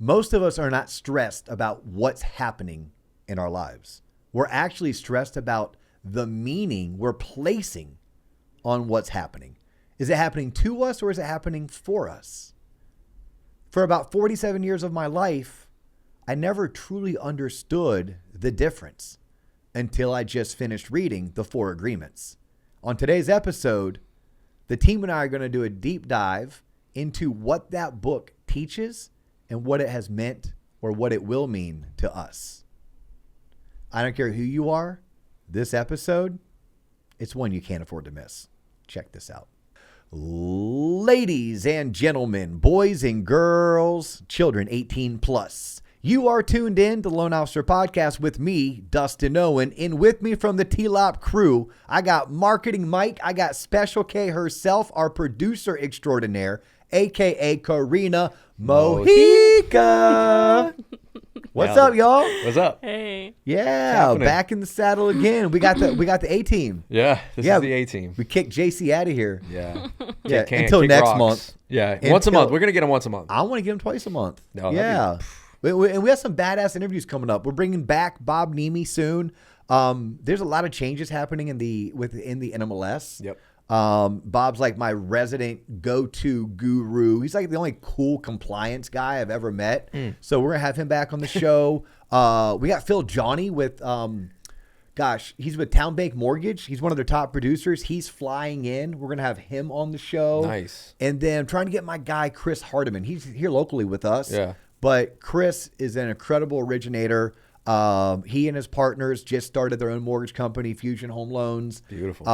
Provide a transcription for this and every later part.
most of us are not stressed about what's happening in our lives. We're actually stressed about the meaning we're placing on what's happening. Is it happening to us or is it happening for us? For about 47 years of my life, I never truly understood the difference until I just finished reading The Four Agreements. On today's episode, the team and I are going to do a deep dive into what that book teaches and what it has meant or what it will mean to us. I don't care who you are. This episode, it's one you can't afford to miss. Check this out. Ladies and gentlemen, boys and girls, children 18 plus. You are tuned in to the Loan Officer Podcast with me, Dustin Owen, and with me from the T-Lop crew, I got Marketing Mike, I got Special K herself, our producer extraordinaire, a.k.a. Karina Mojica. What's up, y'all? What's up? Hey. Yeah, back in the saddle again. We got the A team. Yeah, this is the A team. We kicked JC out of here. Yeah. Yeah, until next month. Yeah, once a month. We're going to get him once a month. I want to get him twice a month. No, yeah. And we have some badass interviews coming up. We're bringing back Bob Nemi soon. There's a lot of changes happening within the NMLS. Yep. Bob's like my resident go-to guru. He's like the only cool compliance guy I've ever met. So we're gonna have him back on the show. We got Phil Johnny with he's with Town Bank Mortgage. He's one of their top producers. He's flying in. We're gonna have him on the show. Nice. And then I'm trying to get my guy Chris Hardiman. He's here locally with us. Yeah. But Chris is an incredible originator. He and his partners just started their own mortgage company, Fusion Home Loans. Beautiful.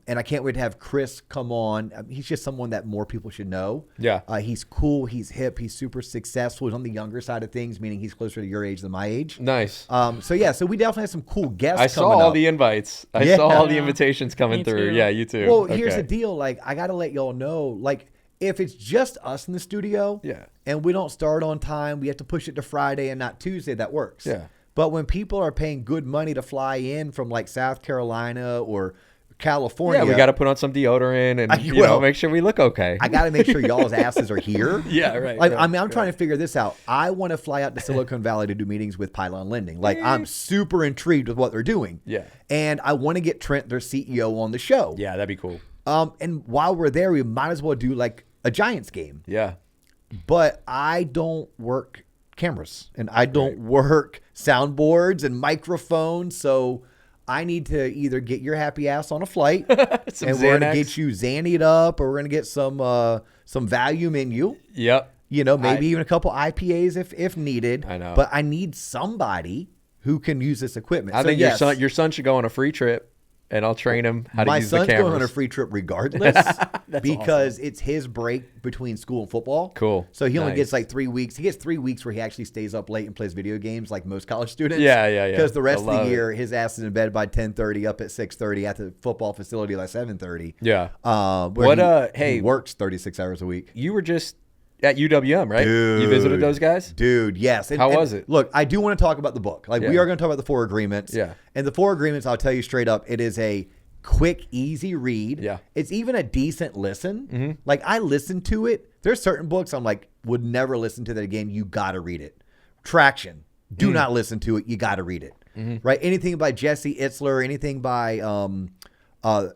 And I can't wait to have Chris come on. He's just someone that more people should know. Yeah. He's cool. He's hip. He's super successful. He's on the younger side of things, meaning he's closer to your age than my age. Nice. So we definitely have some cool guests I coming saw all up. the invites. I saw all the invitations coming through. Yeah, you too. Well, here's the deal. Like, I got to let y'all know, like, if it's just us in the studio and we don't start on time, we have to push it to Friday and not Tuesday, that works. Yeah. But when people are paying good money to fly in from like South Carolina or California. Yeah, we got to put on some deodorant and make sure we look okay. I got to make sure y'all's asses are here. Yeah, right. Like, I'm trying to figure this out. I want to fly out to Silicon Valley to do meetings with Pylon Lending. Like, I'm super intrigued with what they're doing. Yeah. And I want to get Trent, their CEO, on the show. Yeah, that'd be cool. And while we're there, we might as well do like a Giants game. Yeah. But I don't work cameras and I don't work soundboards and microphones. So I need to either get your happy ass on a flight and we're going to get you Xannied up, or we're going to get some Valium in you. Yep. Maybe even a couple IPAs if needed. I know. But I need somebody who can use this equipment. I think your son should go on a free trip. And I'll train him how to use the cameras. My son's going on a free trip regardless because it's his break between school and football. Cool. So he only gets like 3 weeks. He gets 3 weeks where he actually stays up late and plays video games like most college students. Yeah. Because the rest of the year, his ass is in bed by 10:30, up at 6:30 at the football facility by 7:30. Yeah. He works 36 hours a week. You were just at UWM, right? Dude. You visited those guys? Dude, yes. How was it? Look, I do want to talk about the book. Like, we are going to talk about the Four Agreements. Yeah. And the Four Agreements, I'll tell you straight up, it is a quick, easy read. Yeah. It's even a decent listen. Like, I listened to it. There's certain books I'm like, would never listen to that again. You got to read it. Traction. Do not listen to it. You got to read it. Right? Anything by Jesse Itzler, anything by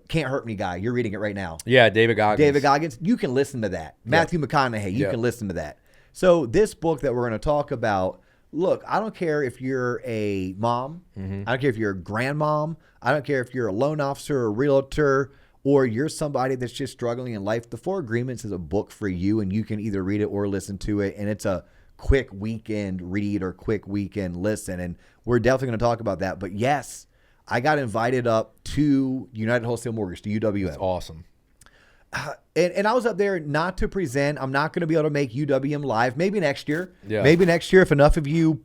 Can't Hurt Me guy. You're reading it right now. Yeah, David Goggins. You can listen to that. Matthew McConaughey, you can listen to that. So this book that we're going to talk about, look, I don't care if you're a mom. I don't care if you're a grandmom. I don't care if you're a loan officer or a realtor, or you're somebody that's just struggling in life. The Four Agreements is a book for you, and you can either read it or listen to it. And it's a quick weekend read or quick weekend listen. And we're definitely going to talk about that. But yes, I got invited up to United Wholesale Mortgage, to UWM. That's awesome. And I was up there not to present. I'm not going to be able to make UWM live. Maybe next year. Yeah. Maybe next year if enough of you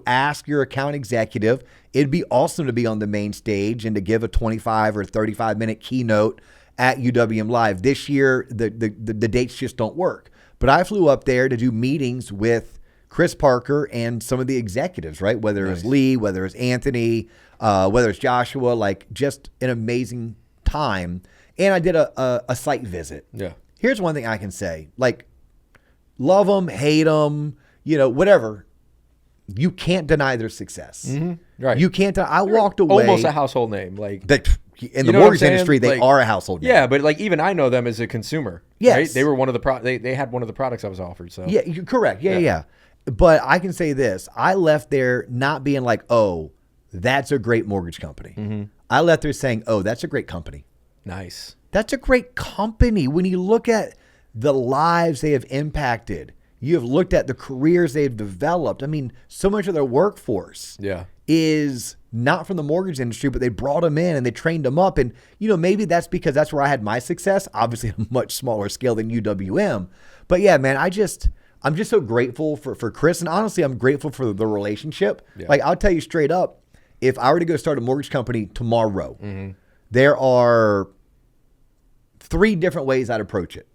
ask your account executive. It'd be awesome to be on the main stage and to give a 25 or 35-minute keynote at UWM Live. This year, the dates just don't work. But I flew up there to do meetings with Chris Parker and some of the executives, right? Whether it's Lee, whether it's Anthony, whether it's Joshua, like just an amazing time. And I did a site visit. Yeah. Here's one thing I can say. Like, love them, hate them, whatever. You can't deny their success. Mm-hmm. Right. You can't. I walked away. Almost a household name. Like in the mortgage industry, they like, are a household name. Yeah, but like even I know them as a consumer. Yes. Right? They were one of the they had one of the products I was offered. So Yeah, you're correct. Yeah. But I can say this. I left there not being like, oh, that's a great mortgage company. Mm-hmm. I left there saying, oh, that's a great company. Nice. That's a great company. When you look at the lives they have impacted, you have looked at the careers they've developed. I mean, so much of their workforce is not from the mortgage industry, but they brought them in and they trained them up. And, maybe that's because that's where I had my success, obviously on a much smaller scale than UWM. But yeah, man, I'm just so grateful for Chris. And honestly, I'm grateful for the relationship. Yeah. Like, I'll tell you straight up, if I were to go start a mortgage company tomorrow, there are 3 different ways I'd approach it.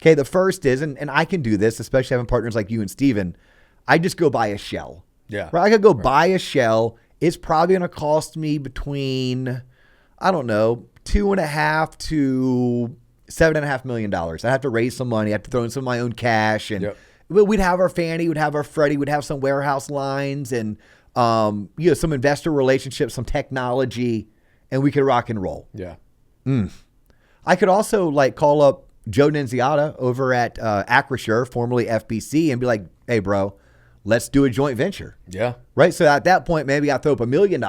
Okay, the first is, and I can do this, especially having partners like you and Steven, I just go buy a shell. Yeah. Right? I could go buy a shell. It's probably going to cost me between, I don't know, $2.5 to $7.5 million. I'd have to raise some money. I have to throw in some of my own cash. And we'd have our Fannie, we'd have our Freddie, we'd have some warehouse lines and some investor relationships, some technology, and we could rock and roll. Yeah. I could also call up Joe Nunziata over at Acrisure, formerly FBC, and be like, hey, bro, let's do a joint venture. Yeah. Right? So at that point, maybe I throw up $1 million.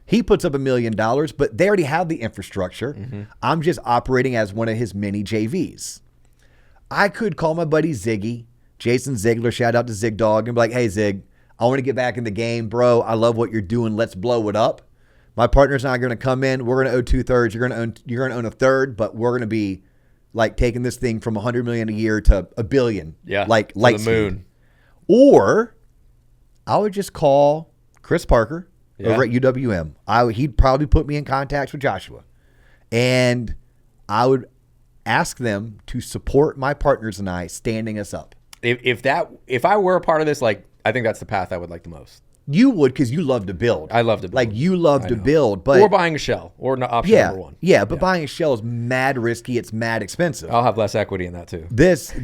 He puts up $1 million, but they already have the infrastructure. Mm-hmm. I'm just operating as one of his mini JVs. I could call my buddy Ziggy, Jason Ziegler, shout out to Zig Dog, and be like, hey, Zig, I want to get back in the game, bro. I love what you're doing. Let's blow it up. My partner's not going to come in. We're going to own 2/3. You're going to own 1/3, but we're going to be taking this thing from $100 million a year to $1 billion. Yeah. Like the light moon. Or I would just call Chris Parker over at UWM. He'd probably put me in contact with Joshua. And I would ask them to support my partners and I standing us up. If I were a part of this, I think that's the path I would like the most. You would, because you love to build. I love to build. You love to build. But or buying a shell, or option number 1. Yeah, but buying a shell is mad risky. It's mad expensive. I'll have less equity in that too. This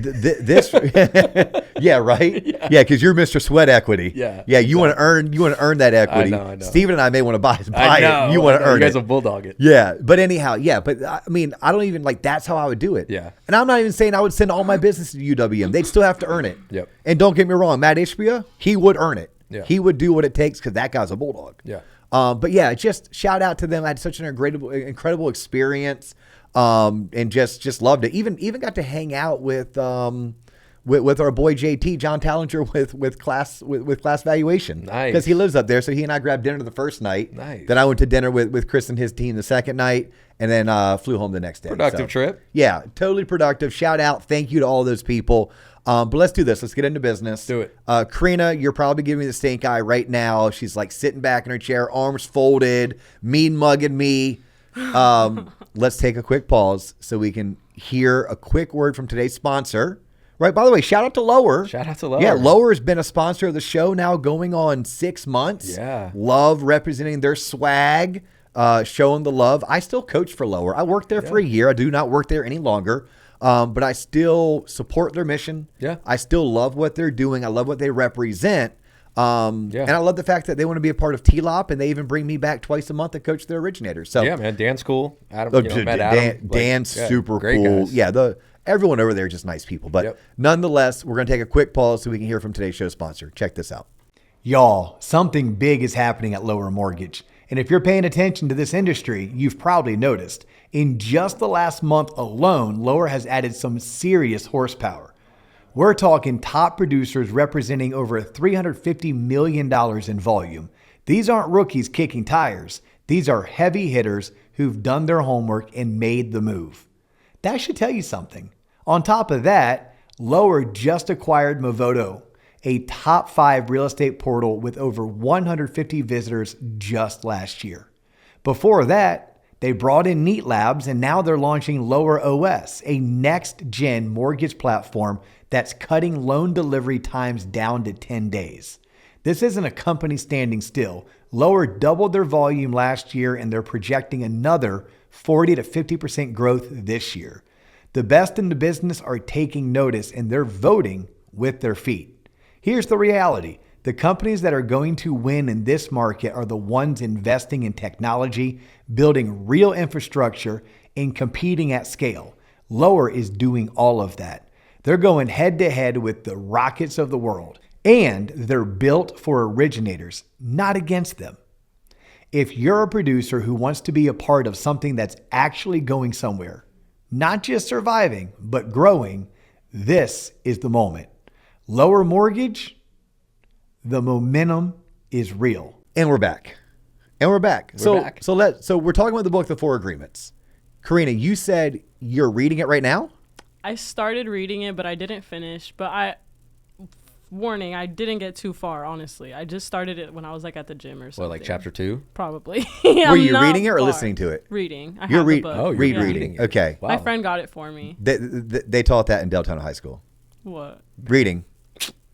yeah, right? Yeah, because you're Mr. Sweat Equity. Yeah. Yeah, you want to earn that equity. I know. Steven and I may want to buy it. You want to earn it. You guys will bulldog it. Yeah, but anyhow, but I mean, I don't even that's how I would do it. Yeah. And I'm not even saying I would send all my business to UWM. They'd still have to earn it. Yep. And don't get me wrong, Matt Ishbia, he would earn it. Yeah. He would do what it takes because that guy's a bulldog. Yeah. But yeah, just shout out to them. I had such an incredible experience, and just loved it. Even got to hang out with our boy JT John Tallinger with class valuation. Nice. Because he lives up there, so he and I grabbed dinner the first night. Nice. Then I went to dinner with Chris and his team the second night, and then flew home the next day. Productive trip. Yeah, totally productive. Shout out, thank you to all those people. But let's do this. Let's get into business. Do it. Karina, you're probably giving me the stink eye right now. She's sitting back in her chair, arms folded, mean mugging me. Let's take a quick pause so we can hear a quick word from today's sponsor. Right. By the way, shout out to Lower. Shout out to Lower. Yeah, Lower has been a sponsor of the show now going on 6 months. Yeah. Love representing their swag, showing the love. I still coach for Lower. I worked there for a year. I do not work there any longer. But I still support their mission. Yeah. I still love what they're doing. I love what they represent. And I love the fact that they want to be a part of TLOP, and they even bring me back twice a month to coach their Originator. So yeah, man, Dan's cool. Adam, met Adam. Dan's super great cool. Guys. Yeah, everyone over there is just nice people. But nonetheless, we're going to take a quick pause so we can hear from today's show sponsor. Check this out. Y'all, something big is happening at Lower Mortgage. And if you're paying attention to this industry, you've probably noticed. In just the last month alone, Lower has added some serious horsepower. We're talking top producers representing over $350 million in volume. These aren't rookies kicking tires. These are heavy hitters who've done their homework and made the move. That should tell you something. On top of that, Lower just acquired Movoto, a top 5 real estate portal with over 150 visitors just last year. Before that, they brought in Neat Labs, and now they're launching Lower OS, a next-gen mortgage platform that's cutting loan delivery times down to 10 days. This isn't a company standing still. Lower doubled their volume last year, and they're projecting another 40 to 50% growth this year. The best in the business are taking notice, and they're voting with their feet. Here's the reality. The companies that are going to win in this market are the ones investing in technology, building real infrastructure, and competing at scale. Lower is doing all of that. They're going head to head with the rockets of the world, and they're built for originators, not against them. If you're a producer who wants to be a part of something that's actually going somewhere, not just surviving, but growing, this is the moment. Lower Mortgage, the momentum is real. And we're back. So we're talking about the book, The Four Agreements. Karina, you said you're reading it right now? I started reading it, but I didn't finish. But I didn't get too far, honestly. I just started it when I was like at the gym or something. What, like chapter 2? Probably. Were you reading it or listening to it? Reading. I You're have reading. the book. Oh, you're reading. Okay. Wow. My friend got it for me. They taught that in Deltona High School. What? Reading.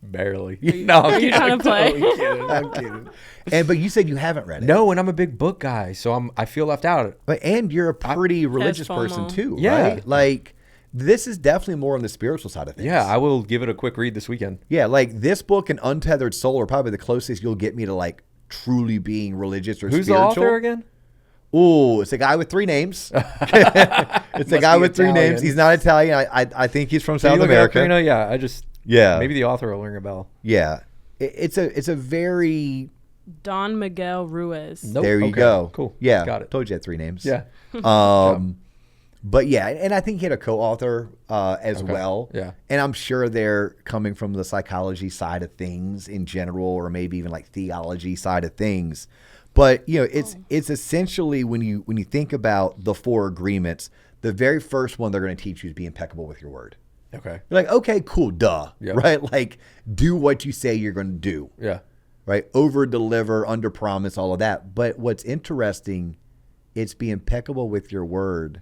Barely. Are you trying to play? I'm kidding. But you said you haven't read it. No, and I'm a big book guy, so I feel left out. And you're a pretty religious person FOMO. too, Yeah. right? Like, this is definitely more on the spiritual side of things. Yeah, I will give it a quick read this weekend. Yeah, like this book and Untethered Soul are probably the closest you'll get me to like truly being religious or Who's spiritual. the author again? Ooh, it's a guy with 3 names. It's a guy with 3 names. Italian. He's not Italian. I think he's from Can you South look it up, America. Karina? Yeah, maybe the author will ring a bell. Yeah. It's a very Don Miguel Ruiz. Nope. There you Okay, go. cool. Yeah. Got it. Told you had 3 names. Yeah. But yeah, and I think he had a co-author as well. Yeah. And I'm sure they're coming from the psychology side of things in general, or maybe even like theology side of things. But you know, it's essentially when you think about the 4 agreements, the very first one they're going to teach you is be impeccable with your word. Okay. You're like, okay, cool, duh. Yeah. Right? Like, do what you say you're going to do. Yeah. Right? Over deliver, under promise, all of that. But what's interesting, it's be impeccable with your word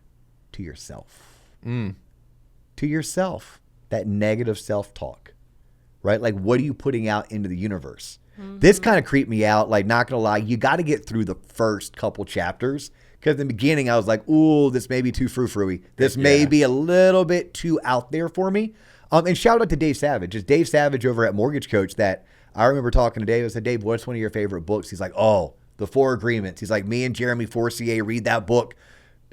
to yourself. To yourself. That negative self-talk. Right? Like, what are you putting out into the universe? This kind of creeped me out. Like, not going to lie, you got to get through the first couple chapters. Because in the beginning, I was like, ooh, this may be too frou-frou-y. This may be a little bit too out there for me. And shout out to Dave Savage. It's Dave Savage over at Mortgage Coach that I remember talking to Dave. I said, Dave, what's one of your favorite books? He's like, oh, The 4 Agreements. He's like, me and Jeremy Forcier read that book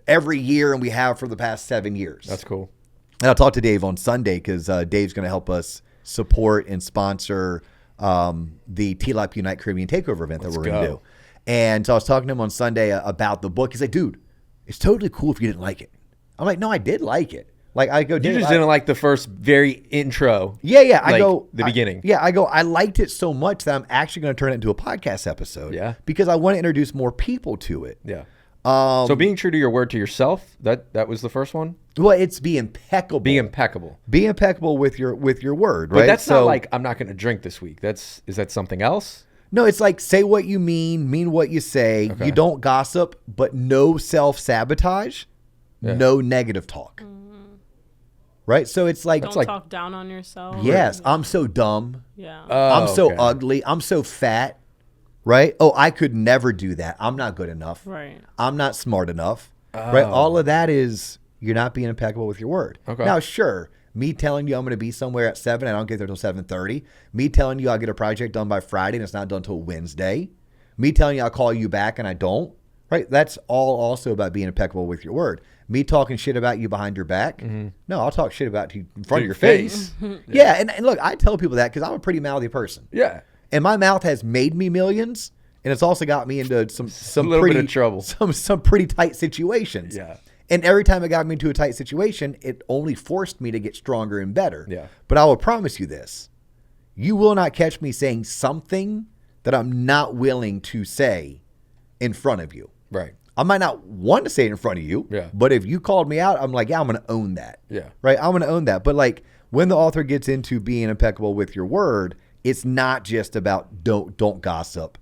every year, and we have for the past 7 years. That's cool. And I'll talk to Dave on Sunday because Dave's going to help us support and sponsor the T-Lop Unite Caribbean Takeover event that we're going to do. And so I was talking to him on Sunday about the book. He's like, dude, it's totally cool if you didn't like it. I'm like, no, I did like it. Like, I go, You just didn't like the first very intro. Yeah. I like go, the beginning. I liked it so much that I'm actually going to turn it into a podcast episode. Yeah. Because I want to introduce more people to it. Yeah. So being true to your word to yourself, that was the first one? Well, it's be impeccable. Be impeccable. Be impeccable with your word, right? But that's not like, I'm not going to drink this week. Is that something else? No, it's like say what you mean what you say. Okay. You don't gossip, but no self-sabotage, no negative talk. Right? So it's like... Don't talk down on yourself. Yes, I'm so dumb. Yeah. I'm so ugly. I'm so fat. Right? Oh, I could never do that. I'm not good enough. Right. I'm not smart enough. Right? All of that is you're not being impeccable with your word. Okay. Now, sure, me telling you I'm going to be somewhere at 7 and I don't get there till 7:30. Me telling you I'll get a project done by Friday and it's not done till Wednesday. Me telling you I'll call you back and I don't. Right? That's all also about being impeccable with your word. Me talking shit about you behind your back. No, I'll talk shit about you in front of your face. Yeah. And look, I tell people that because I'm a pretty mouthy person. Yeah. And my mouth has made me millions, and it's also got me into some little pretty bit of trouble. some pretty tight situations. Yeah. And every time it got me into a tight situation, it only forced me to get stronger and better. Yeah. But I will promise you this: you will not catch me saying something that I'm not willing to say in front of you. Right. I might not want to say it in front of you. Yeah. But if you called me out, I'm like, yeah, I'm going to own that. Yeah. Right. I'm going to own that. But like when the author gets into being impeccable with your word, it's not just about don't gossip.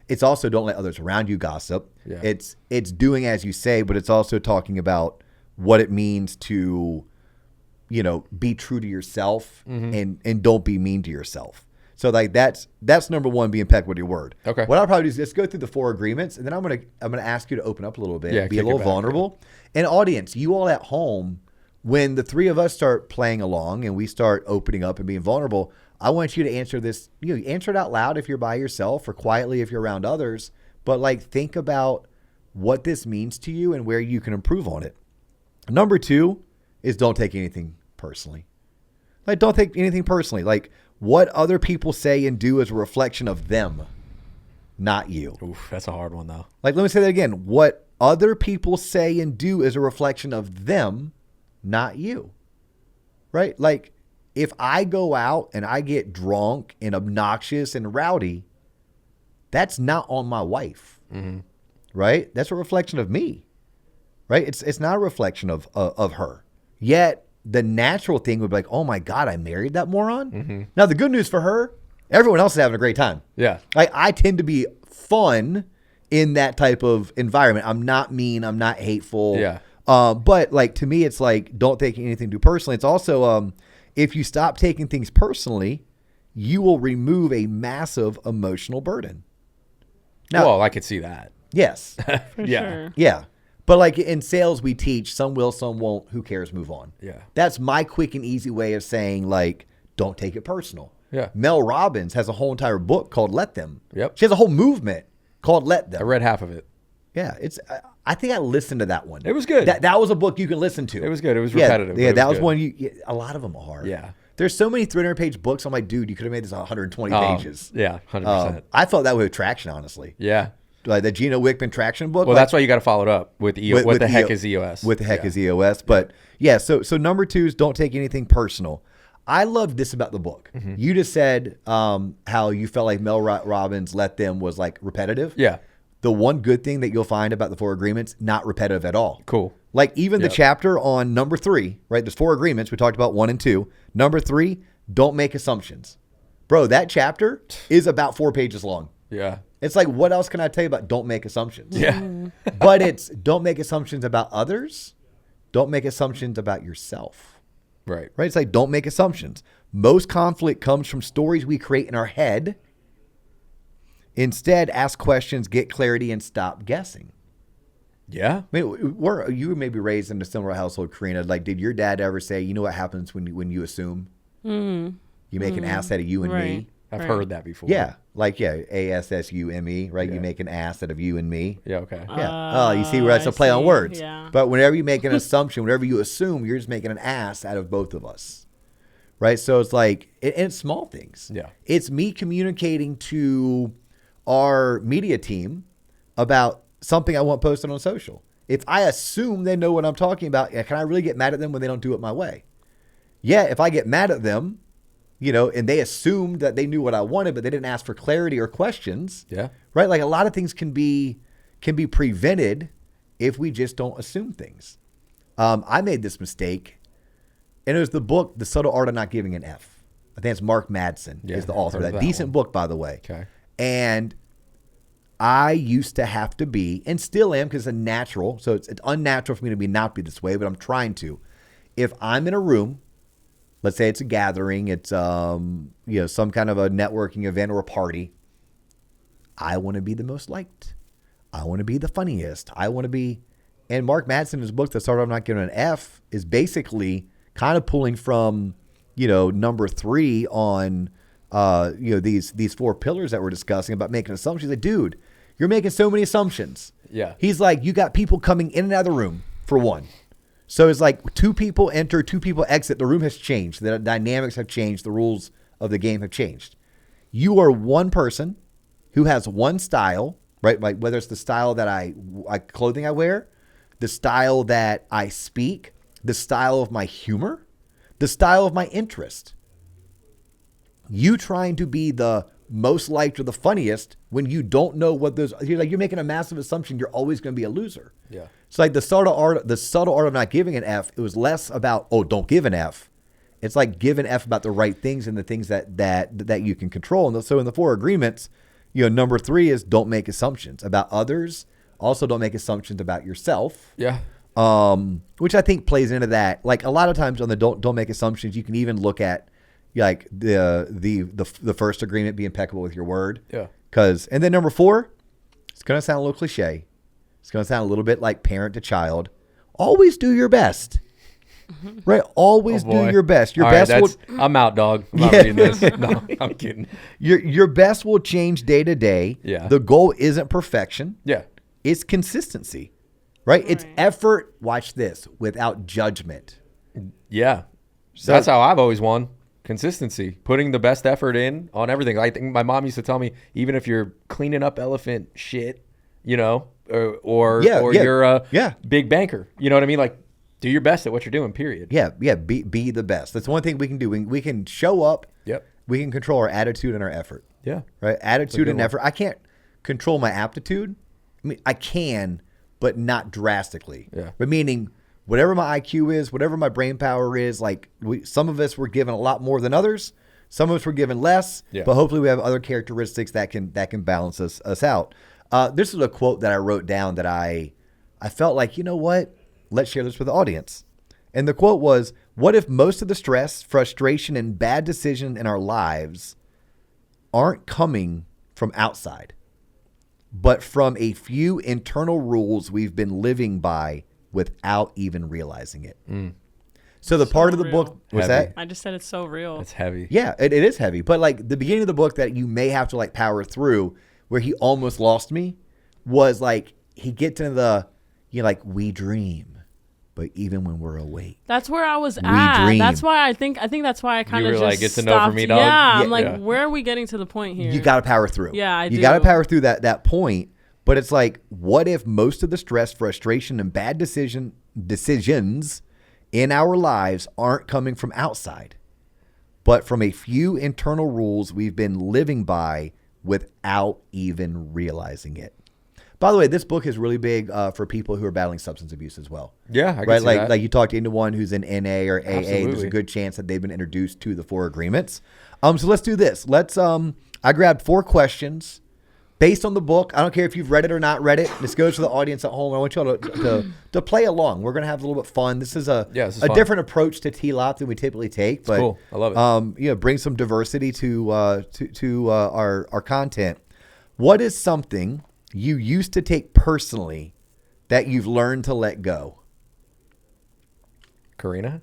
It's also don't let others around you gossip. Yeah. It's doing as you say, but it's also talking about what it means to, be true to yourself and don't be mean to yourself. So like that's number one, be impeccable with your word. Okay. What I'll probably do is just go through the 4 agreements, and then I'm gonna ask you to open up a little bit, be a kick little it back. vulnerable. And audience, you all at home, when the 3 of us start playing along and we start opening up and being vulnerable, I want you to answer this. Answer it out loud if you're by yourself or quietly if you're around others. But like, think about what this means to you and where you can improve on it. Number 2 is don't take anything personally. Like, don't take anything personally. Like, what other people say and do is a reflection of them, not you. Oof, that's a hard one though. Like, let me say that again. What other people say and do is a reflection of them, not you. Right? Like, if I go out and I get drunk and obnoxious and rowdy, that's not on my wife. Mm-hmm. Right? That's a reflection of me. Right? It's not a reflection of her. Yet the natural thing would be like, oh my God, I married that moron. Mm-hmm. Now the good news for her, everyone else is having a great time. Yeah. I tend to be fun in that type of environment. I'm not mean. I'm not hateful. Yeah. But like, to me, it's like, don't take anything too personally. It's also, if you stop taking things personally, you will remove a massive emotional burden. Now, Well, I could see that. yes. For Yeah. sure. Yeah. But like in sales, we teach some will, some won't. Who cares? Move on. Yeah. That's my quick and easy way of saying, like, don't take it personal. Yeah. Mel Robbins has a whole entire book called Let Them. Yep. She has a whole movement called Let Them. I read half of it. Yeah. I think I listened to that one. It was good. That was a book you can listen to. It was good. It was repetitive. Yeah. but That it was good. one a lot of them are. Yeah. There's so many 300-page books. I'm like, dude, you could have made this 120 pages. Yeah, 100%. I felt that way with Traction, honestly. Yeah. Like the Gino Wickman Traction book. Well, like, that's why you got to follow it up with EOS. What the heck is EOS? What the heck is EOS? But yeah, so number 2 is don't take anything personal. I loved this about the book. Mm-hmm. You just said how you felt like Mel Robbins' Let Them was like repetitive. Yeah. The one good thing that you'll find about the 4 agreements, not repetitive at all. Cool. Like even the chapter on number 3, right? There's 4 agreements. We talked about 1 and 2. Number 3, don't make assumptions. Bro, that chapter is about 4 pages long. Yeah. It's like, what else can I tell you about don't make assumptions? Yeah. But it's don't make assumptions about others. Don't make assumptions about yourself. Right. Right? It's like, don't make assumptions. Most conflict comes from stories we create in our head. Instead, ask questions, get clarity, and stop guessing. Yeah. I mean, you may be raised in a similar household, Karina. Like, did your dad ever say, you know what happens when you assume? You make an ass out of you and me. I've heard that before. Yeah. Like, ASSUME, right? Yeah. You make an ass out of you and me. Yeah. Okay. Yeah. You see where that's a play on see. words. Yeah. But whenever you make an assumption, whenever you assume, you're just making an ass out of both of us. Right? So it's like, and it's small things. Yeah. It's me communicating to our media team about something I want posted on social. If I assume they know what I'm talking about, can I really get mad at them when they don't do it my way? Yeah, if I get mad at them, and they assumed that they knew what I wanted, but they didn't ask for clarity or questions. Yeah. Right? Like a lot of things can be prevented if we just don't assume things. I made this mistake, and it was the book, The Subtle Art of Not Giving an F. I think it's Mark Madsen is the author of that. Decent book, by the way. Okay. And I used to have to be, and still am because it's a natural, so it's unnatural for me to not be this way, but I'm trying to. If I'm in a room, let's say it's a gathering, it's some kind of a networking event or a party, I want to be the most liked. I want to be the funniest. I want to be, and Mark Madsen, in his book, The Startup Not Giving an F, is basically kind of pulling from, number 3 on, these 4 pillars that we're discussing about making assumptions. Like, dude, you're making so many assumptions. Yeah. He's like, you got people coming in and out of the room, for one. So it's like 2 people enter, 2 people exit. The room has changed. The dynamics have changed. The rules of the game have changed. You are one person who has one style, right? Like whether it's the style that clothing I wear, the style that I speak, the style of my humor, the style of my interest. You trying to be the most liked or the funniest when you don't know what those, you're making a massive assumption you're always going to be a loser. Yeah. It's like the subtle art of not giving an F. It was less about, don't give an F. It's like give an F about the right things and the things that you can control. And so in the 4 agreements, number 3 is don't make assumptions about others. Also, don't make assumptions about yourself. Yeah. Which I think plays into that. Like a lot of times on the don't make assumptions, you can even look at like the first agreement, be impeccable with your word. Yeah. And then number 4, it's going to sound a little cliche. It's going to sound a little bit like parent to child. Always do your best. right? Always Oh, boy. do your best. Your All right, best I'm out, dog. I'm not Yeah. reading this. No, I'm kidding. your best will change day to day. Yeah. The goal isn't perfection. Yeah. It's consistency, right? It's Right. effort. Watch this, without judgment. Yeah. So- That's how I've always won. Consistency. Putting the best effort in on everything. I think my mom used to tell me, even if you're cleaning up elephant shit, you know, or you're a big banker, you know what I mean? Like, do your best at what you're doing, period. Yeah. Be the best. That's one thing we can do. We can show up. Yep. We can control our attitude and our effort. Yeah. Right? Attitude and one. effort. I can't control my aptitude. I mean, I can, but not drastically. Yeah. But meaning, whatever my IQ is, whatever my brain power is, like some of us were given a lot more than others. Some of us were given less. Yeah. But hopefully we have other characteristics that can balance us out. This is a quote that I wrote down that I felt like, you know what? Let's share this with the audience. And the quote was, what if most of the stress, frustration, and bad decisions in our lives aren't coming from outside, but from a few internal rules we've been living by without even realizing it? So the part of the real. book, what's Heavy. that? I just said it's so real. It's heavy. Yeah, it is heavy. But like the beginning of the book that you may have to like power through, where he almost lost me, was like he gets into the, like, we dream, but even when we're awake. That's where I was at. dream. That's why I think that's why I kind of were just like, it's a no for stopped. me, dog? Yeah, I'm Yeah. like, Yeah. where are we getting to the point here? You got to power through. Yeah, I You do. got to power through that point. But it's like, what if most of the stress, frustration, and bad decisions in our lives aren't coming from outside, but from a few internal rules we've been living by without even realizing it? By the way, this book is really big for people who are battling substance abuse as well. Yeah, I can right. see Like that. like you talk to anyone who's in NA or AA, there's a Absolutely. good chance that they've been introduced to the 4 agreements. So let's do this. I grabbed 4 questions based on the book. I don't care if you've read it or not read it. This goes to the audience at home. I want y'all to play along. We're gonna have a little bit fun. This is this is a fun. different approach to TLOP than we typically take. But cool. I love it. Bring some diversity to our content. What is something you used to take personally that you've learned to let go? Karina?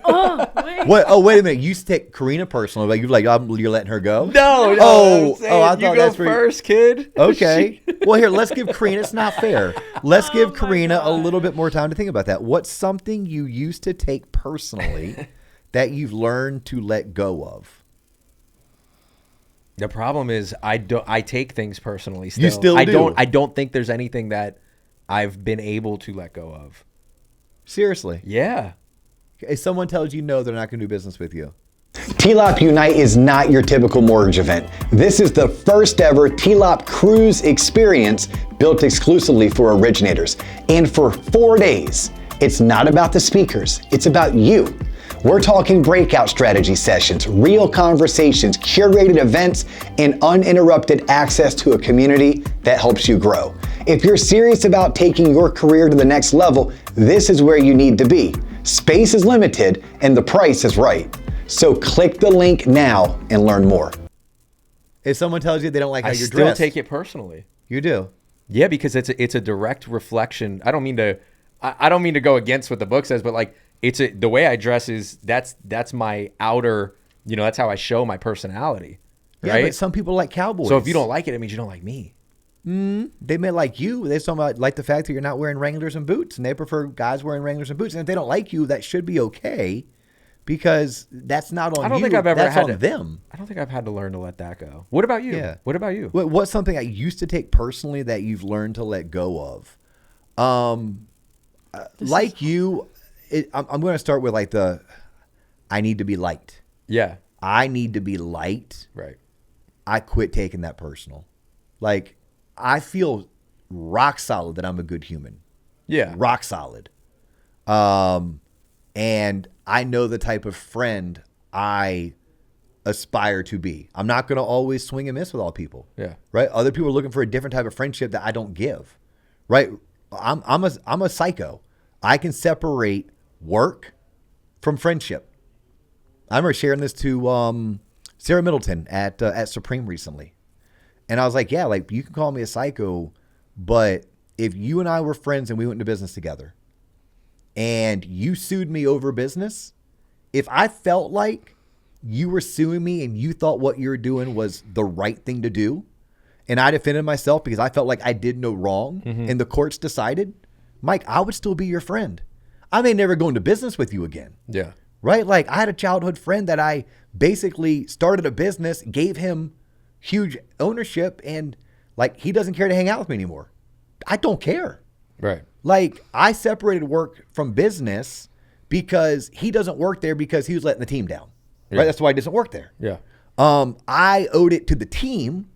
Oh, wait. What? Oh, wait a minute. You used to take Karina personally, but you're letting her go? No, Oh, I you thought go that's where you- first, kid. Okay. Well, here, let's give Karina, it's not fair. Let's give my Karina a God. little bit more time to think about that. What's something you used to take personally that you've learned to let go of? The problem is I take things personally still. You still do? I don't think there's anything that I've been able to let go of. Seriously. Yeah. If someone tells you no, they're not going to do business with you. TLOP Unite is not your typical mortgage event. This is the first ever TLOP cruise experience built exclusively for originators. And for 4 days, it's not about the speakers, it's about you. We're talking breakout strategy sessions, real conversations, curated events, and uninterrupted access to a community that helps you grow. If you're serious about taking your career to the next level, this is where you need to be. Space is limited and the price is right. So click the link now and learn more. If someone tells you they don't like how I you're still dressed, take it personally. you do. Yeah, because it's a direct reflection. I don't mean to go against what the book says, but like the way I dress is that's my outer, that's how I show my personality. Yeah, Right? but some people like cowboys. So if you don't like it, it means you don't like me. They may like you. They some like the fact that you're not wearing Wranglers and boots, and they prefer guys wearing Wranglers and boots. And if they don't like you, that should be okay, because that's not on you. I don't think I've ever that's had on to, them. I don't think I've had to learn to let that go. What about you? Yeah. What about you? What's something I used to take personally that you've learned to let go of? Like you, I'm going to start with like I need to be liked. Yeah. I need to be liked. Right. I quit taking that personal. Like, I feel rock solid that I'm a good human. Yeah. Rock solid. And I know the type of friend I aspire to be. I'm not going to always swing and miss with all people. Yeah. Right? Other people are looking for a different type of friendship that I don't give. Right? I'm a psycho. I can separate work from friendship. I remember sharing this to Sarah Middleton at Supreme recently. And I was like, yeah, like you can call me a psycho, but if you and I were friends and we went into business together and you sued me over business, if I felt like you were suing me and you thought what you were doing was the right thing to do, and I defended myself because I felt like I did no wrong, and the courts decided, Mike, I would still be your friend. I may never go into business with you again. Yeah. Right? Like, I had a childhood friend that I basically started a business, gave him huge ownership, and like, he doesn't care to hang out with me anymore. I don't care. Right. Like, I separated work from business because he doesn't work there because he was letting the team down. Right? That's why he doesn't work there. Yeah. I owed it to the team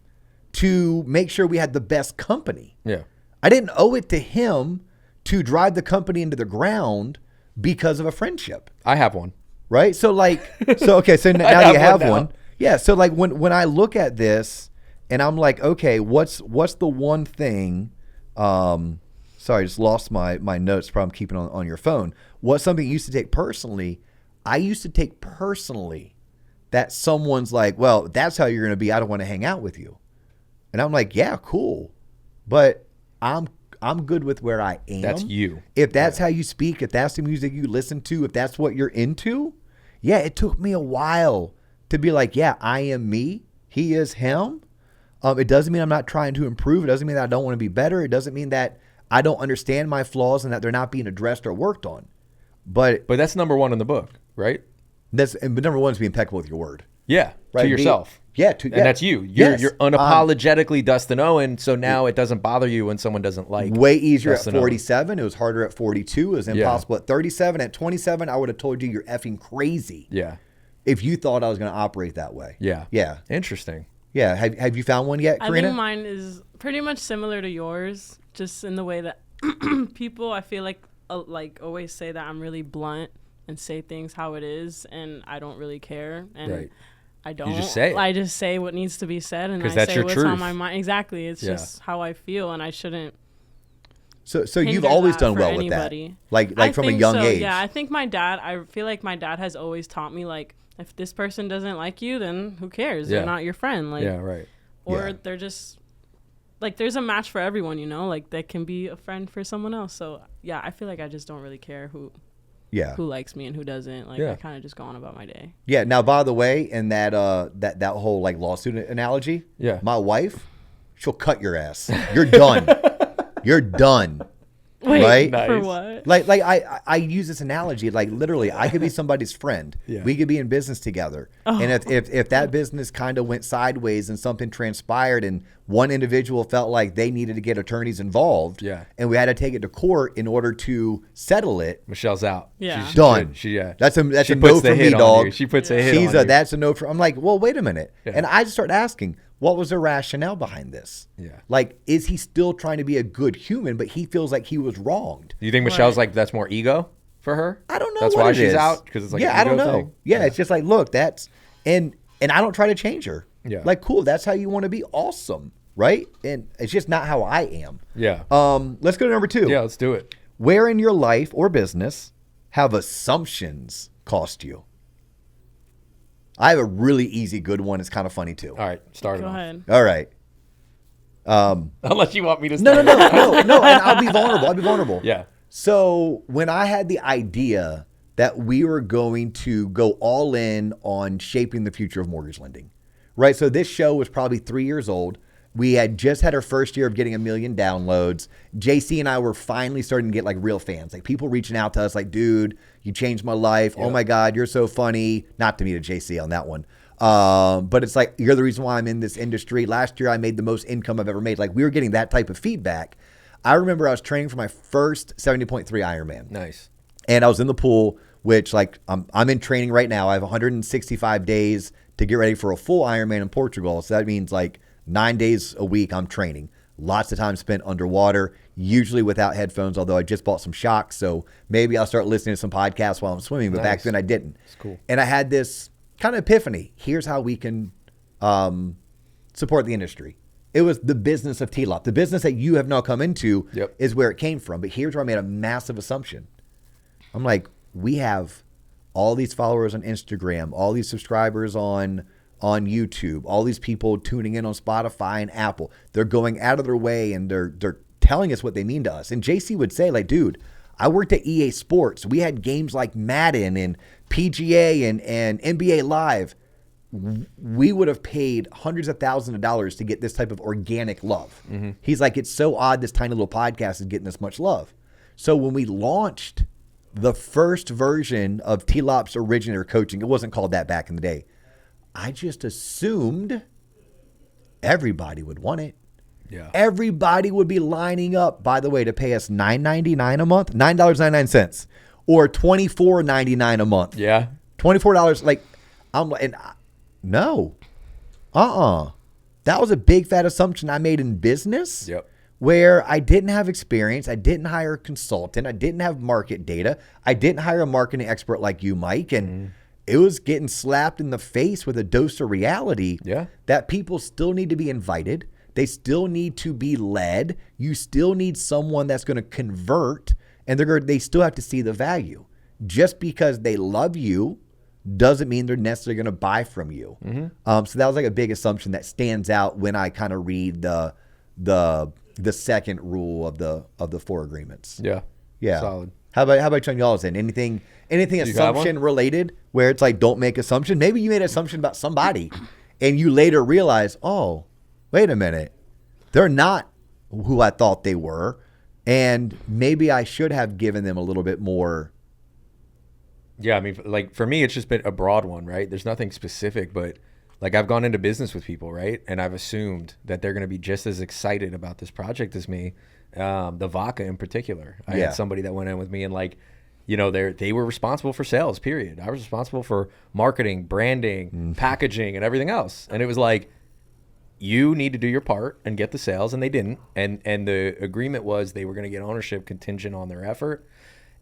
to make sure we had the best company. Yeah. I didn't owe it to him to drive the company into the ground because of a friendship. I have one. Right? So like, okay, so now you have one. Now. Yeah. So like when I look at this and I'm like, okay, what's the one thing, sorry, I just lost my notes from keeping on your phone. What's something you used to take personally? I used to take personally that someone's like, well, that's how you're going to be. I don't want to hang out with you. And I'm like, yeah, cool. But I'm good with where I am. That's you. If that's how you speak, if that's the music you listen to, if that's what you're into, yeah, it took me a while to be like, yeah, I am me. He is him. It doesn't mean I'm not trying to improve. It doesn't mean that I don't want to be better. It doesn't mean that I don't understand my flaws and that they're not being addressed or worked on. But that's number one in the book, right? But number one is be impeccable with your word. Yeah, right? To yourself. And that's you. You're unapologetically Dustin Owen, so now it doesn't bother you when someone doesn't like way easier Dustin at 47. Owen. It was harder at 42. It was impossible at 37. At 27, I would have told you you're effing crazy. Yeah. If you thought I was going to operate that way. Yeah. Yeah. Interesting. Yeah. Have you found one yet, Karina? I think mine is pretty much similar to yours, just in the way that people, I feel like always say that I'm really blunt and say things how it is, and I don't really care. And right. I don't. You just say it. I just say what needs to be said, and I that's say your what's truth. on my mind. Exactly. It's just how I feel, and I shouldn't. So you've always done well anybody. with that, like from a young age. Yeah, I think my dad. I feel like my dad has always taught me, like, if this person doesn't like you, then who cares? They're not your friend. Like, yeah, right. Or they're just like, there's a match for everyone, you know. Like, they can be a friend for someone else. So yeah, I feel like I just don't really care who likes me and who doesn't. Like, I kind of just go on about my day. Yeah. Now, by the way, in that whole like lawsuit analogy, my wife, she'll cut your ass. You're done. You're done. Wait, right? Nice. For what? Like I use this analogy, like literally I could be somebody's friend. We could be in business together. And if that business kind of went sideways and something transpired and one individual felt like they needed to get attorneys involved and we had to take it to court in order to settle it. Michelle's out. Yeah. She's done. That's a she no for me, dog. She puts a hit on you. That's a no for. I'm like, well, wait a minute. And I just start asking, what was the rationale behind this? Yeah. Like, is he still trying to be a good human, but he feels like he was wronged? Do you think Michelle's like, that's more ego for her? I don't know. That's why she's out? Because it's like an I don't ego know. thing? Yeah, it's just like, look, that's, and I don't try to change her. Yeah. Like, cool, that's how you want to be. Awesome. Right? And it's just not how I am. Yeah. Let's go to number 2. Yeah, let's do it. Where in your life or business have assumptions cost you? I have a really easy, good one. It's kind of funny too. All right, start it Go off. ahead. All right. Unless you want me to No, start. and I'll be vulnerable. Yeah. So when I had the idea that we were going to go all in on shaping the future of mortgage lending, right? So this show was probably 3 years old. We had just had our first year of getting 1 million downloads. JC and I were finally starting to get like real fans, like people reaching out to us like, dude, you changed my life. Oh my God, you're so funny. Not to me to JC on that one. But it's like, you're the reason why I'm in this industry. Last year I made the most income I've ever made. Like, we were getting that type of feedback. I remember I was training for my first 70.3 Ironman. Nice. And I was in the pool, which like I'm in training right now. I have 165 days to get ready for a full Ironman in Portugal. So that means like 9 days a week I'm training. Lots of time spent underwater, usually without headphones, although I just bought some shocks. So maybe I'll start listening to some podcasts while I'm swimming. But back then I didn't. That's cool. And I had this kind of epiphany. Here's how we can support the industry. It was the business of TLOP. The business that you have now come into is where it came from. But here's where I made a massive assumption. I'm like, we have all these followers on Instagram, all these subscribers on YouTube, all these people tuning in on Spotify and Apple. They're going out of their way and they're telling us what they mean to us. And JC would say, like, dude, I worked at EA Sports. We had games like Madden and PGA and NBA Live. We would have paid hundreds of thousands of dollars to get this type of organic love. Mm-hmm. He's like, it's so odd this tiny little podcast is getting this much love. So when we launched the first version of T-Lop's Originator coaching, it wasn't called that back in the day. I just assumed everybody would want it. Yeah. Everybody would be lining up, by the way, to pay us $9.99 a month, $9.99, or $24.99 a month. Yeah. $24. Like, I'm like, no. That was a big fat assumption I made in business. Yep. Where I didn't have experience. I didn't hire a consultant. I didn't have market data. I didn't hire a marketing expert like you, Mike. And it was getting slapped in the face with a dose of reality that people still need to be invited. They still need to be led. You still need someone that's going to convert, and they still have to see the value. Just because they love you doesn't mean they're necessarily going to buy from you. Mm-hmm. So that was like a big assumption that stands out when I kind of read the second rule of the 4 agreements. Yeah. Solid. How about on y'all's end? Anything assumption related where it's like, don't make assumption? Maybe you made an assumption about somebody and you later realize, oh, wait a minute, they're not who I thought they were. And maybe I should have given them a little bit more. Yeah. I mean, like for me, it's just been a broad one, right? There's nothing specific, but like I've gone into business with people, right? And I've assumed that they're going to be just as excited about this project as me. The vodka in particular. I had somebody that went in with me and like, you know, they were responsible for sales, period. I was responsible for marketing, branding, packaging, and everything else. And it was like, you need to do your part and get the sales, and they didn't. And the agreement was they were going to get ownership contingent on their effort.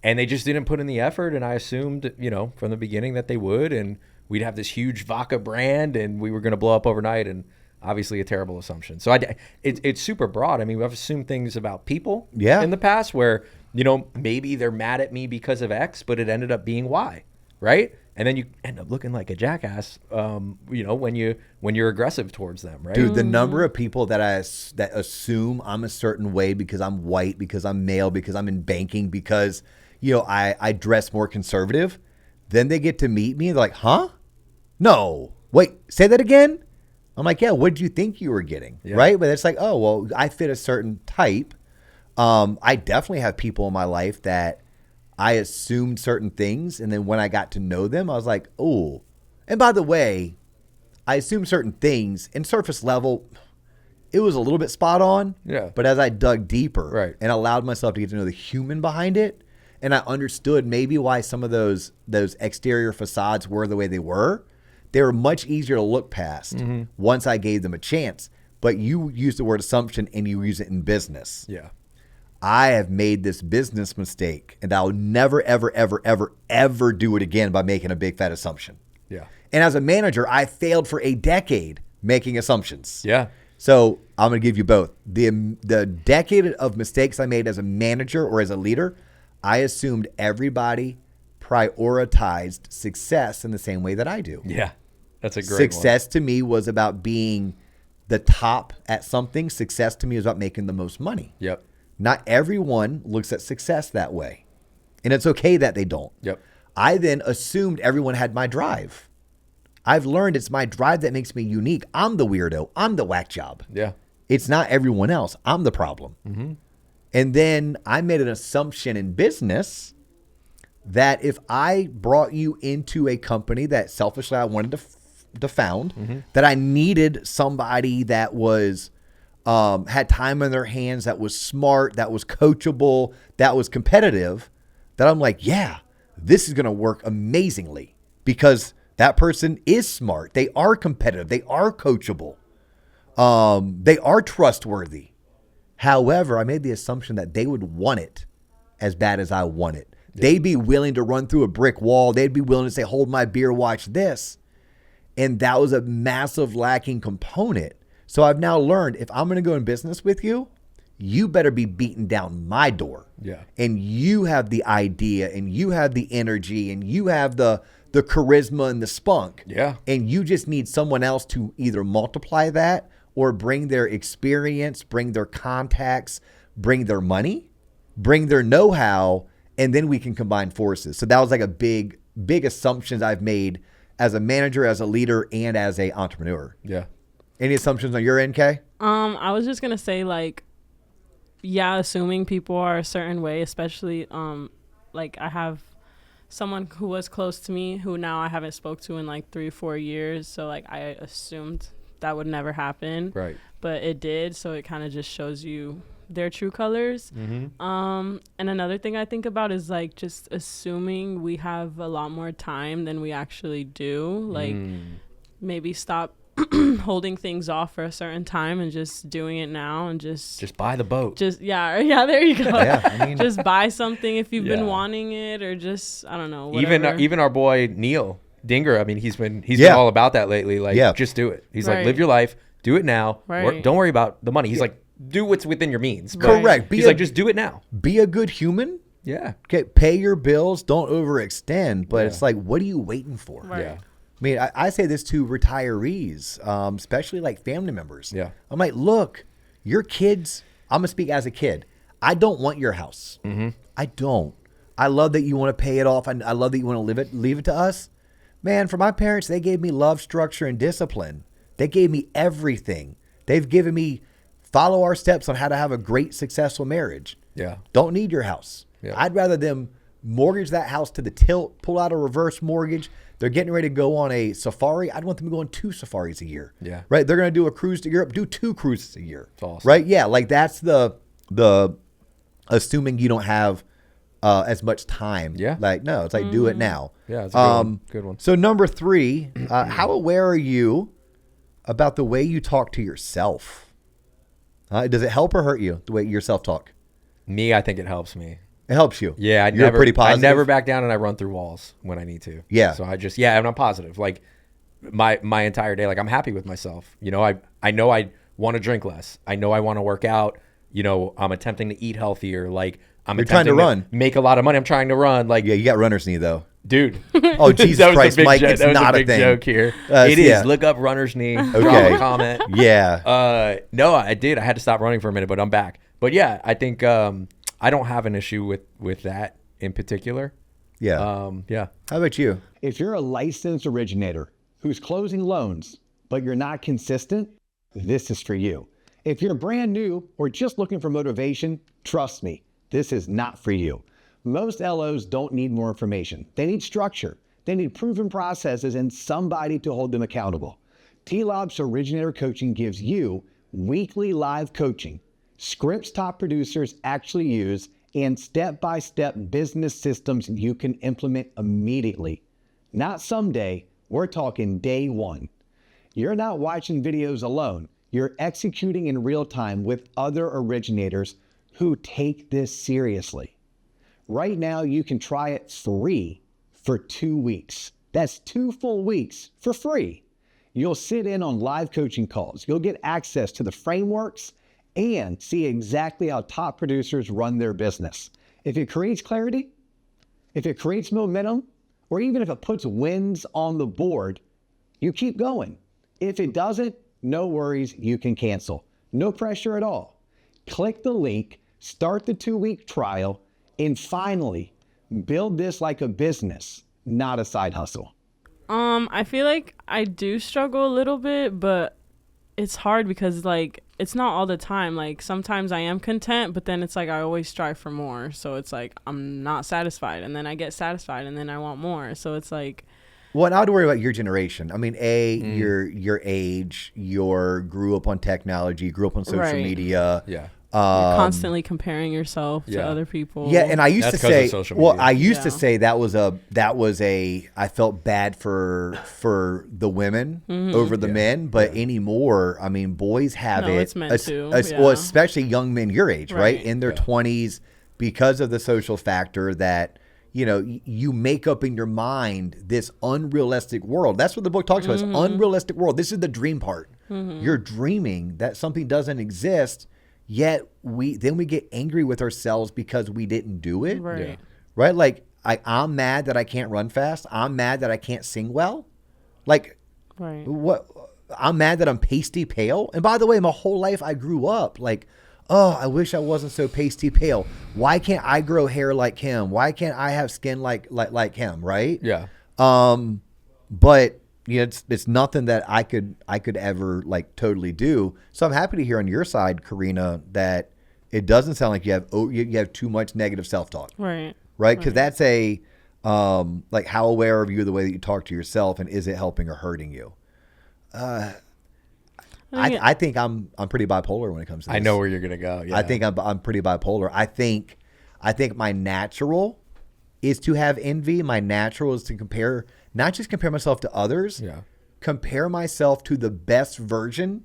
And they just didn't put in the effort. And I assumed, you know, from the beginning that they would. And we'd have this huge vodka brand and we were going to blow up overnight, and obviously a terrible assumption. So it's super broad. I mean, we've assumed things about people in the past where, you know, maybe they're mad at me because of X, but it ended up being Y, right? And then you end up looking like a jackass, you know, when you're aggressive towards them, right? Dude, the number of people that assume I'm a certain way because I'm white, because I'm male, because I'm in banking, because, you know, I dress more conservative, then they get to meet me and they're like, huh? No. Wait, say that again? I'm like, yeah, what did you think you were getting? Yeah. Right? But it's like, oh, well, I fit a certain type. I definitely have people in my life that I assumed certain things. And then when I got to know them, I was like, oh. And by the way, I assumed certain things. In surface level, it was a little bit spot on. Yeah. But as I dug deeper and allowed myself to get to know the human behind it, and I understood maybe why some of those exterior facades were the way they were much easier to look past once I gave them a chance. But you use the word assumption and you use it in business. Yeah. I have made this business mistake, and I'll never, ever, ever, ever, ever do it again by making a big fat assumption. Yeah. And as a manager, I failed for a decade making assumptions. Yeah. So I'm going to give you both. The decade of mistakes I made as a manager or as a leader, I assumed everybody prioritized success in the same way that I do. Yeah. That's a great Success to me was about being the top at something. Success to me is about making the most money. Yep. Not everyone looks at success that way. And it's okay that they don't. Yep. I then assumed everyone had my drive. I've learned it's my drive that makes me unique. I'm the weirdo. I'm the whack job. Yeah. It's not everyone else. I'm the problem. Mm-hmm. And then I made an assumption in business that if I brought you into a company that selfishly I wanted to found, that I needed somebody that was had time in their hands, that was smart, that was coachable, that was competitive, that I'm like, yeah, this is going to work amazingly because that person is smart. They are competitive. They are coachable. They are trustworthy. However, I made the assumption that they would want it as bad as I want it. Yeah. They'd be willing to run through a brick wall. They'd be willing to say, hold my beer, watch this. And that was a massive lacking component. So I've now learned if I'm going to go in business with you, you better be beating down my door. Yeah. And you have the idea and you have the energy and you have the charisma and the spunk. Yeah. And you just need someone else to either multiply that or bring their experience, bring their contacts, bring their money, bring their know-how, and then we can combine forces. So that was like a big assumptions I've made as a manager, as a leader, and as a entrepreneur. Yeah. Any assumptions on your end, Kay? I was just gonna say, like, yeah, assuming people are a certain way, especially like I have someone who was close to me who now I haven't spoke to in like 3 or 4 years. So like I assumed that would never happen. Right. But it did. So it kind of just shows you their true colors. Mm-hmm. And another thing I think about is like just assuming we have a lot more time than we actually do. Like maybe stop holding things off for a certain time and just doing it now and just buy the boat. Yeah, there you go. Yeah, I mean, just buy something if you've been wanting it, or just, I don't know, whatever. Even our boy Neil Dinger, I mean, he's been all about that lately. Like, just do it. He's like, live your life, do it now. Right. Don't worry about the money. He's like, do what's within your means. Correct. He's like, just do it now. Be a good human. Yeah. Okay. Pay your bills. Don't overextend. But it's like, what are you waiting for? Right. Yeah. I mean, I say this to retirees, especially like family members. Yeah. I'm like, look, your kids, I'm going to speak as a kid. I don't want your house. Mm-hmm. I don't. I love that you want to pay it off. I love that you want to leave it to us. Man, for my parents, they gave me love, structure, and discipline. They gave me everything. They've given me follow our steps on how to have a great, successful marriage. Yeah. Don't need your house. Yeah. I'd rather them mortgage that house to the tilt, pull out a reverse mortgage. They're getting ready to go on a safari. I'd want them to go on 2 safaris a year. Yeah. Right? They're going to do a cruise to Europe, do 2 cruises a year. That's awesome. Right? Yeah. Like that's the assuming you don't have as much time. Yeah. Like, no, it's like do it now. Yeah, that's a good one. So number 3, how aware are you about the way you talk to yourself? Does it help or hurt you, the way your self-talk? Me, I think it helps me. It helps you. Yeah, You're pretty positive. I never back down, and I run through walls when I need to. Yeah. So and I'm positive. Like my entire day, like I'm happy with myself. You know, I know I want to drink less. I know I want to work out. You know, I'm attempting to eat healthier. Like You're trying to run, make a lot of money. I'm trying to run. Like yeah, you got runner's knee though. Dude. Oh, Jesus Christ, Mike, it's not a thing. Joke here. It is. Look up runner's knee. Okay. Drop a comment. Yeah. No, I did. I had to stop running for a minute, but I'm back. But yeah, I think I don't have an issue with that in particular. Yeah. Yeah. How about you? If you're a licensed originator who's closing loans, but you're not consistent, this is for you. If you're brand new or just looking for motivation, trust me, this is not for you. Most LOs don't need more information. They need structure. They need proven processes and somebody to hold them accountable. T-Lob's Originator Coaching gives you weekly live coaching, scripts top producers actually use, and step-by-step business systems you can implement immediately. Not someday, we're talking day one. You're not watching videos alone. You're executing in real time with other originators who take this seriously. Right now, you can try it free for 2 weeks. That's 2 full weeks for free. You'll sit in on live coaching calls. You'll get access to the frameworks and see exactly how top producers run their business. If it creates clarity, if it creates momentum, or even if it puts wins on the board, you keep going. If it doesn't, no worries, you can cancel. No pressure at all. Click the link, start the 2-week trial, and finally, build this like a business, not a side hustle. I feel like I do struggle a little bit, but it's hard because like it's not all the time. Like sometimes I am content, but then it's like I always strive for more. So it's like I'm not satisfied, and then I get satisfied, and then I want more. So it's like, well, and I would worry about your generation. I mean, your age, grew up on technology, grew up on social media. Yeah. You're constantly comparing yourself to other people. Yeah, and I used to say, to say that was a I felt bad for the women over the men, but anymore, I mean, boys have it. It's meant to. Well, especially young men your age, right? In their 20s, because of the social factor that, you know, you make up in your mind this unrealistic world. That's what the book talks about, is unrealistic world. This is the dream part. You're dreaming that something doesn't exist. Yet we get angry with ourselves because we didn't do it. Right. Yeah. Right? Like I'm mad that I can't run fast. I'm mad that I can't sing well. Like what? I'm mad that I'm pasty pale. And by the way, my whole life I grew up like oh, I wish I wasn't so pasty pale. Why can't I grow hair like him? Why can't I have skin like him? Right? Yeah. But it's nothing that I could ever like totally do. So I'm happy to hear on your side, Karina, that it doesn't sound like you have too much negative self-talk. Right. Right? Because that's like how aware are you of the way that you talk to yourself, and is it helping or hurting you? I think I'm pretty bipolar when it comes to this. I know where you're gonna go. Yeah. I think I'm pretty bipolar. I think my natural is to have envy. My natural is to compare, not just compare myself to others. Yeah. Compare myself to the best version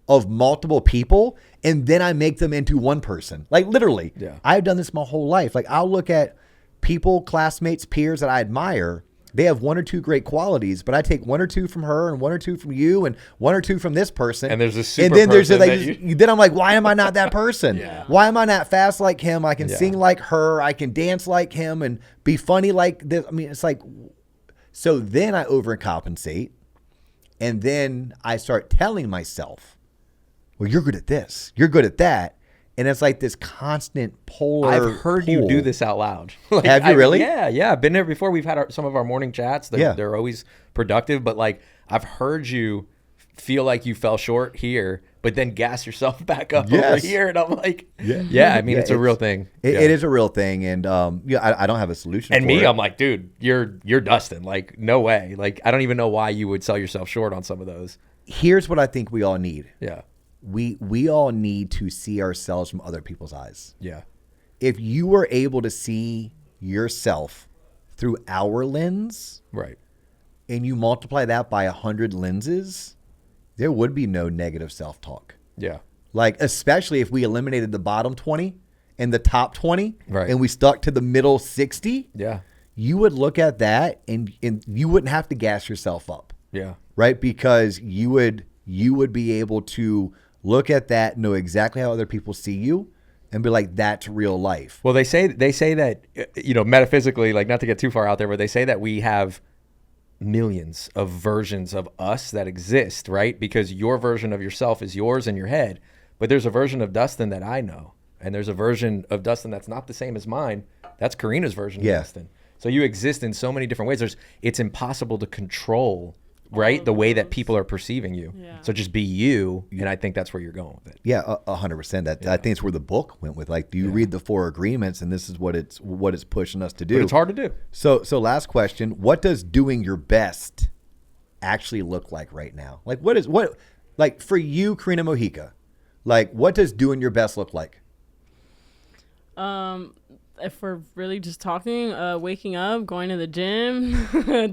of multiple people, and then I make them into one person. Like literally. Yeah. I've done this my whole life. Like I'll look at people, classmates, peers that I admire. They have one or two great qualities, but I take one or two from her and one or two from you and one or two from this person. And there's a super and then person then I'm like, why am I not that person? Yeah. Why am I not fast like him? I can sing like her. I can dance like him and be funny like this. I mean, it's like, so then I overcompensate, and then I start telling myself, well, you're good at this. You're good at that. And it's like this constant polar. I've heard you do this out loud. Like, have you really? Yeah. I've been there before. We've had some of our morning chats. They're always productive. But like, I've heard you feel like you fell short here, but then gas yourself back up over here. And I'm like, I mean, it's a real thing. It is a real thing. And I don't have a solution and for me, it. I'm like, dude, you're Dustin. Like, no way. Like, I don't even know why you would sell yourself short on some of those. Here's what I think we all need. Yeah. We all need to see ourselves from other people's eyes. Yeah. If you were able to see yourself through our lens, right, and you multiply that by 100 lenses, there would be no negative self-talk. Yeah. Like, especially if we eliminated the bottom 20 and the top 20, right, and we stuck to the middle 60. Yeah. You would look at that and you wouldn't have to gas yourself up. Yeah. Right? Because you would be able to look at that, know exactly how other people see you, and be like, that's real life. Well, they say that, metaphysically, like, not to get too far out there, but they say that we have millions of versions of us that exist, right? Because your version of yourself is yours in your head, but there's a version of Dustin that I know, and there's a version of Dustin that's not the same as mine. That's Karina's version of Dustin. So you exist in so many different ways. It's impossible to control, right, the way that people are perceiving you. Yeah. So just be you, and I think that's where you're going with it. Yeah, 100%. I think it's where the book went with. Like, do you read the 4 agreements, and this is what it's pushing us to do. But it's hard to do. So last question: what does doing your best actually look like right now? Like, like for you, Karina Mojica, like, what does doing your best look like? If we're really just talking, waking up, going to the gym.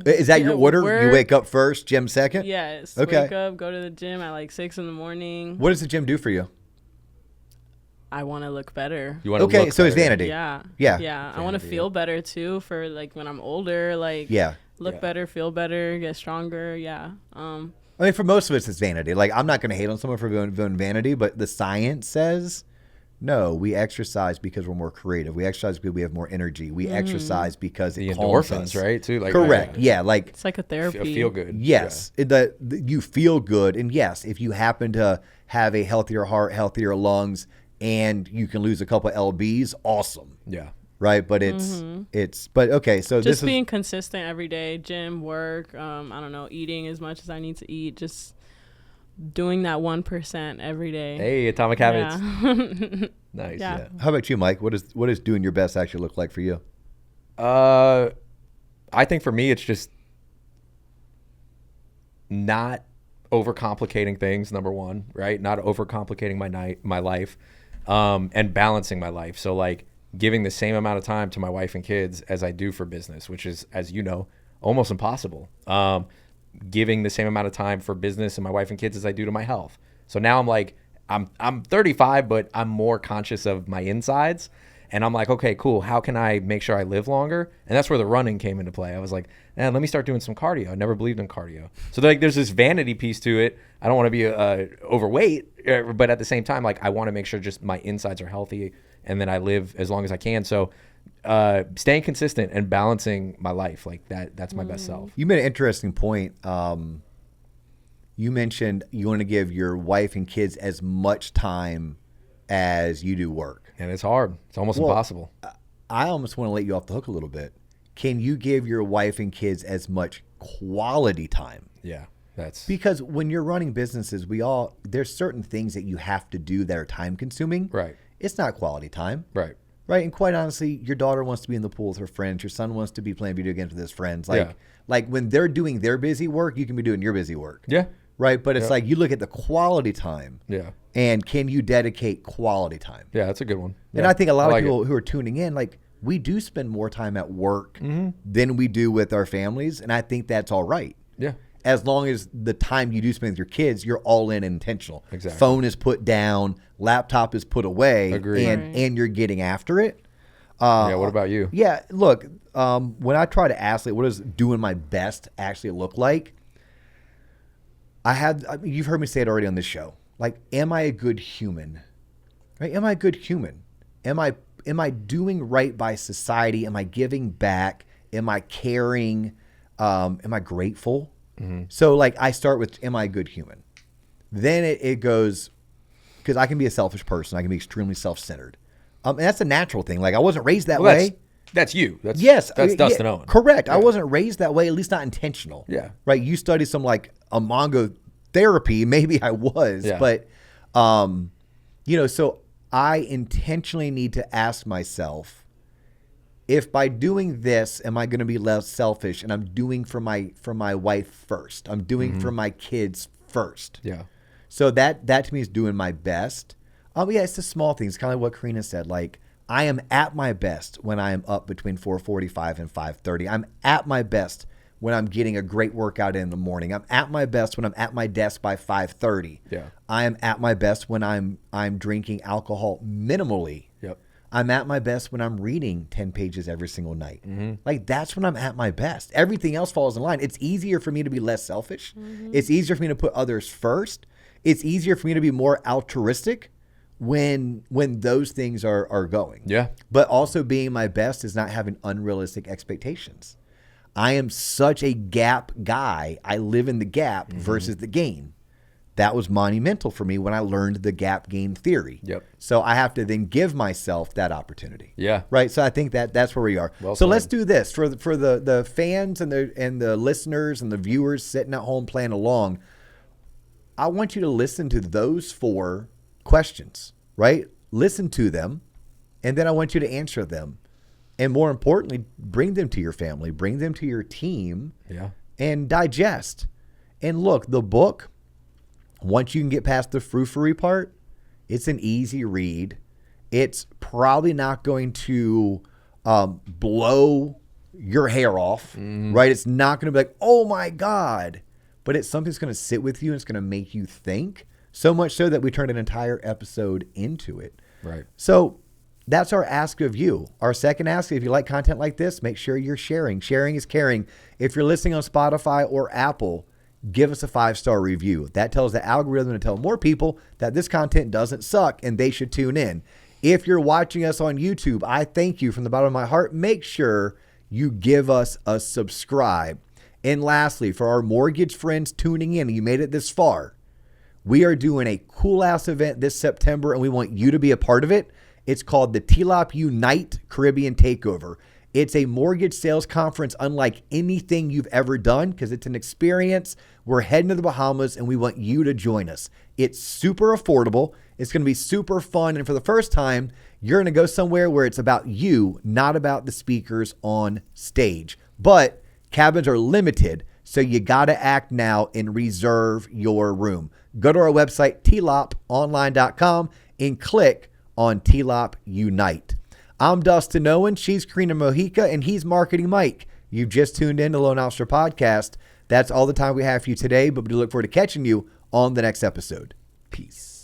Is that your order? Work. You wake up first, gym second? Yes. Okay. Wake up, go to the gym at like 6 a.m. What does the gym do for you? I want to look better. You want to look so better. It's vanity. Yeah. Vanity, I want to feel better too for like when I'm older. Like, look better, feel better, get stronger. Yeah. I mean, for most of us, it's vanity. Like, I'm not going to hate on someone for doing vanity, but the science says, no, we exercise because we're more creative. We exercise because we have more energy. We exercise because it calms us. Right? Too. Like, correct. Like it's like a therapy. Feel good. Yes, you feel good, and yes, if you happen to have a healthier heart, healthier lungs, and you can lose a couple of lbs, awesome. Yeah. Right, but okay. So just being consistent every day, gym, work. I don't know, eating as much as I need to eat. Just doing that 1% every day. Hey, Atomic Habits. Yeah. Nice. Yeah. How about you, Mike? What does doing your best actually look like for you? I think for me, it's just not overcomplicating things. Number one, right? Not overcomplicating my life, and balancing my life. So like giving the same amount of time to my wife and kids as I do for business, which is, as you know, almost impossible. Giving the same amount of time for business and my wife and kids as I do to my health. So now I'm like, I'm 35, but I'm more conscious of my insides. And I'm like, okay, cool. How can I make sure I live longer? And that's where the running came into play. I was like, let me start doing some cardio. I never believed in cardio. So like, there's this vanity piece to it. I don't want to be overweight, but at the same time, like, I want to make sure just my insides are healthy and then I live as long as I can. So staying consistent and balancing my life, like that's my best self. You made an interesting point. You mentioned you want to give your wife and kids as much time as you do work. And it's hard. It's almost impossible. I almost want to let you off the hook a little bit. Can you give your wife and kids as much quality time? Yeah. Because when you're running businesses, there's certain things that you have to do that are time consuming. Right. It's not quality time. Right. Right. And quite honestly, your daughter wants to be in the pool with her friends. Your son wants to be playing video games with his friends. Like when they're doing their busy work, you can be doing your busy work. Yeah. Right. But it's like you look at the quality time. Yeah. And can you dedicate quality time? Yeah, that's a good one. And I think a lot of people who are tuning in, like, we do spend more time at work than we do with our families. And I think that's all right. Yeah. As long as the time you do spend with your kids, you're all in and intentional. Exactly. Phone is put down, laptop is put away, and you're getting after it. What about you? Yeah, look, when I try to ask, like, what does doing my best actually look like? You've heard me say it already on this show. Like, am I a good human? Right? Am I a good human? Am I doing right by society? Am I giving back? Am I caring? Am I grateful? Mm-hmm. So, like, I start with, am I a good human? Then it goes, because I can be a selfish person. I can be extremely self-centered. And that's a natural thing. Like, I wasn't raised that way. That's you. That's Dustin Owen. Correct. Yeah. I wasn't raised that way, at least not intentional. Yeah. Right? You study some, like, a manga therapy. Maybe I was. Yeah. But, so I intentionally need to ask myself, if by doing this, am I going to be less selfish? And I'm doing for my wife first. I'm doing for my kids first. Yeah. So that to me is doing my best. It's the small things, kind of like what Karina said. Like, I am at my best when I am up between 4:45 and 5:30. I'm at my best when I'm getting a great workout in the morning. I'm at my best when I'm at my desk by 5:30. Yeah. I am at my best when I'm drinking alcohol minimally. Yep. I'm at my best when I'm reading 10 pages every single night. Mm-hmm. Like, that's when I'm at my best. Everything else falls in line. It's easier for me to be less selfish. Mm-hmm. It's easier for me to put others first. It's easier for me to be more altruistic when those things are going. Yeah. But also being my best is not having unrealistic expectations. I am such a gap guy. I live in the gap versus the gain. That was monumental for me when I learned the gap gain theory. Yep. So I have to then give myself that opportunity. Yeah. Right. So I think that's where we are. Well so let's do this for the fans and the listeners and the viewers sitting at home playing along. I want you to listen to those 4 questions, right? Listen to them, and then I want you to answer them. And more importantly, bring them to your family, bring them to your team, and digest. And look, the book, once you can get past the frou-frou part, it's an easy read. It's probably not going to blow your hair off, right? It's not going to be like, oh my God. But it's something that's going to sit with you and it's going to make you think, so much so that we turn an entire episode into it. Right. So that's our ask of you. Our second ask, if you like content like this, make sure you're sharing. Sharing is caring. If you're listening on Spotify or Apple, give us a 5-star review. That tells the algorithm to tell more people that this content doesn't suck and they should tune in. If you're watching us on YouTube, I thank you from the bottom of my heart. Make sure you give us a subscribe. And lastly, for our mortgage friends tuning in, you made it this far, we are doing a cool-ass event this September, and we want you to be a part of it. It's called the TLOP Unite Caribbean Takeover. It's a mortgage sales conference unlike anything you've ever done because it's an experience. We're heading to the Bahamas, and we want you to join us. It's super affordable. It's going to be super fun. And for the first time, you're going to go somewhere where it's about you, not about the speakers on stage. But cabins are limited, so you got to act now and reserve your room. Go to our website, tloponline.com, and click on TLOP Unite. I'm Dustin Owen, she's Karina Mojica, and he's Marketing Mike. You've just tuned in to Loan Officer Podcast. That's all the time we have for you today, but we look forward to catching you on the next episode. Peace.